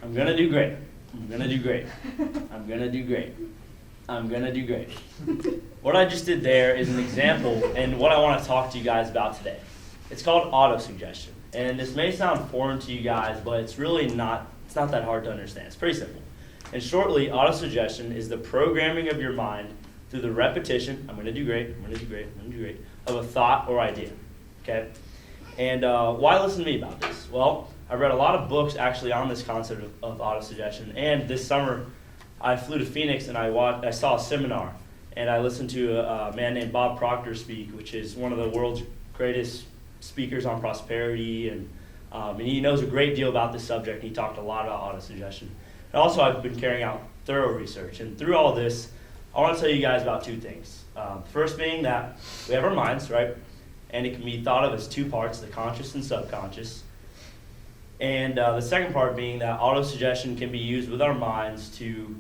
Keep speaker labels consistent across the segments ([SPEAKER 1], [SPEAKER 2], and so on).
[SPEAKER 1] I'm gonna do great. I'm gonna do great. I'm gonna do great. I'm gonna do great. What I just did there is an example and what I want to talk to you guys about today. It's called autosuggestion. And this may sound foreign to you guys, but it's really not, it's not that hard to understand. It's pretty simple. And shortly, autosuggestion is the programming of your mind through the repetition, I'm gonna do great, I'm gonna do great, I'm gonna do great, of a thought or idea, okay? And why listen to me about this? Well, I read a lot of books actually on this concept of autosuggestion, and this summer I flew to Phoenix and I saw a seminar, and I listened to a man named Bob Proctor speak, which is one of the world's greatest speakers on prosperity, and he knows a great deal about this subject, and he talked a lot about autosuggestion. And also I've been carrying out thorough research, and through all this, I want to tell you guys about two things. First being that we have our minds, right? And it can be thought of as two parts, the conscious and subconscious. And the second part being that autosuggestion can be used with our minds to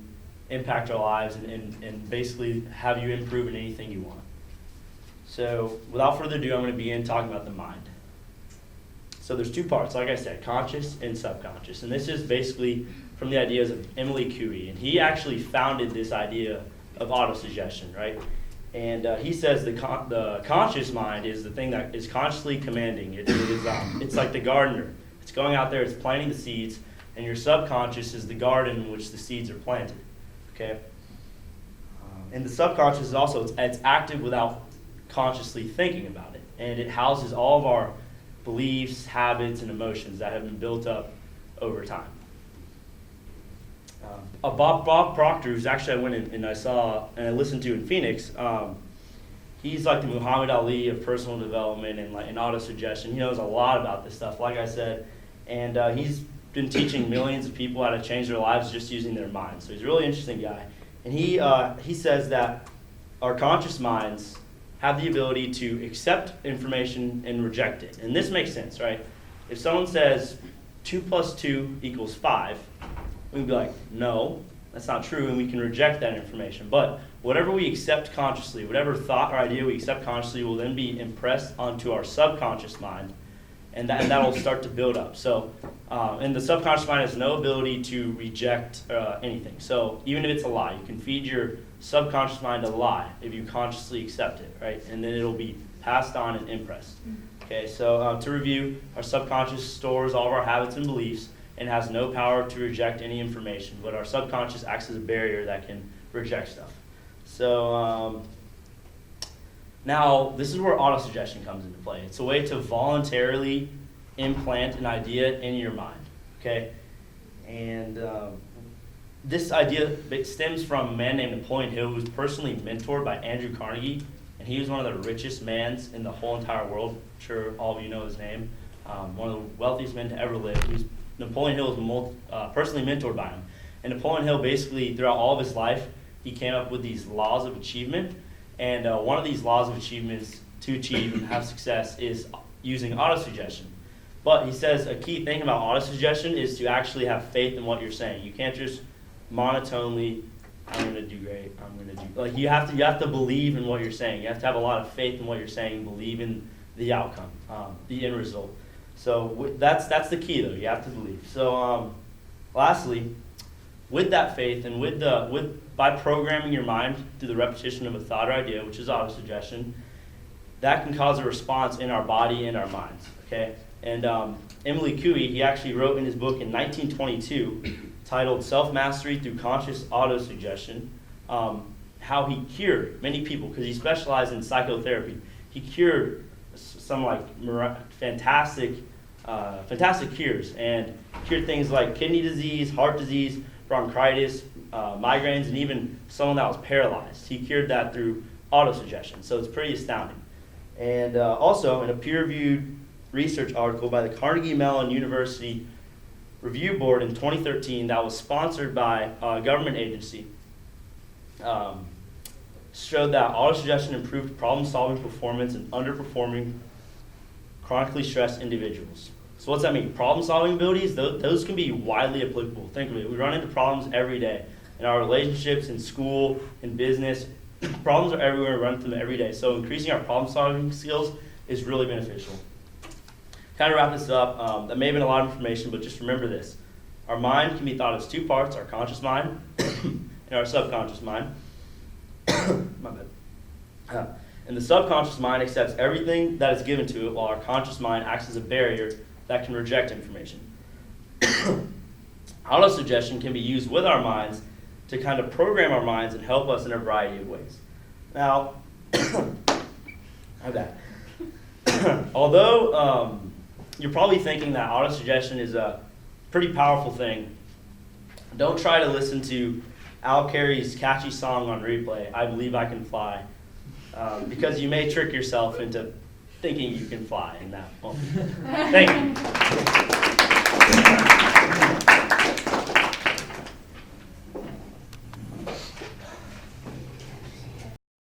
[SPEAKER 1] impact our lives and basically have you improve in anything you want. So without further ado, I'm going to begin talking about the mind. So there's two parts, like I said, conscious and subconscious. And this is basically from the ideas of Emily Coué. And he actually founded this idea of autosuggestion, right? And he says the conscious mind is the thing that is consciously commanding. It's like the gardener. It's going out there, it's planting the seeds, and your subconscious is the garden in which the seeds are planted, okay? And the subconscious is also, it's active without consciously thinking about it. And it houses all of our beliefs, habits, and emotions that have been built up over time. Bob Proctor, who's actually I went and I saw and I listened to in Phoenix, he's like the Muhammad Ali of personal development and autosuggestion. He knows a lot about this stuff, like I said, and he's been teaching millions of people how to change their lives just using their minds. So he's a really interesting guy. And he says that our conscious minds have the ability to accept information and reject it. And this makes sense, right? If someone says 2 + 2 = 5, we can be like, no, that's not true, and we can reject that information. But whatever we accept consciously, whatever thought or idea we accept consciously will then be impressed onto our subconscious mind, and that'll start to build up. So, and the subconscious mind has no ability to reject anything. So even if it's a lie, you can feed your subconscious mind a lie if you consciously accept it, right? And then it'll be passed on and impressed. Okay, so to review, our subconscious stores all of our habits and beliefs and has no power to reject any information, but our subconscious acts as a barrier that can reject stuff. So now this is where autosuggestion comes into play. It's a way to voluntarily implant an idea in your mind, okay? And this idea stems from a man named Napoleon Hill, who was personally mentored by Andrew Carnegie, and he was one of the richest men in the whole entire world. I'm sure all of you know his name. One of the wealthiest men to ever live. Napoleon Hill was personally mentored by him. And Napoleon Hill basically, throughout all of his life, he came up with these laws of achievement. And one of these laws of achievement to achieve and have success is using autosuggestion. But he says a key thing about autosuggestion is to actually have faith in what you're saying. You can't just monotonely, I'm going to do great, I'm going to do, like you have to believe in what you're saying. You have to have a lot of faith in what you're saying, believe in the outcome, the end result. So that's the key, though. You have to believe. So lastly, with that faith and by programming your mind through the repetition of a thought or idea, which is autosuggestion, that can cause a response in our body and our minds. Okay, and Emily Coué, he actually wrote in his book in 1922, titled "Self-Mastery Through Conscious Autosuggestion," how he cured many people because he specialized in psychotherapy. He cured some fantastic cures, and cured things like kidney disease, heart disease, bronchitis, migraines, and even someone that was paralyzed. He cured that through autosuggestion, so it's pretty astounding. And also, in a peer-reviewed research article by the Carnegie Mellon University Review Board in 2013 that was sponsored by a government agency, showed that autosuggestion improved problem-solving performance in underperforming chronically stressed individuals. So what's that mean? Problem-solving abilities, those can be widely applicable. Think of it. We run into problems every day in our relationships, in school, in business. Problems are everywhere. We run into them every day. So increasing our problem-solving skills is really beneficial. Kind of wrap this up. That may have been a lot of information, but just remember this. Our mind can be thought as two parts, our conscious mind and our subconscious mind. My bad. And the subconscious mind accepts everything that is given to it, while our conscious mind acts as a barrier that can reject information. Autosuggestion can be used with our minds to kind of program our minds and help us in a variety of ways. Now, although you're probably thinking that autosuggestion is a pretty powerful thing, don't try to listen to Al Carey's catchy song on replay, I Believe I Can Fly, because you may trick yourself into thinking you can fly in that moment. Thank you.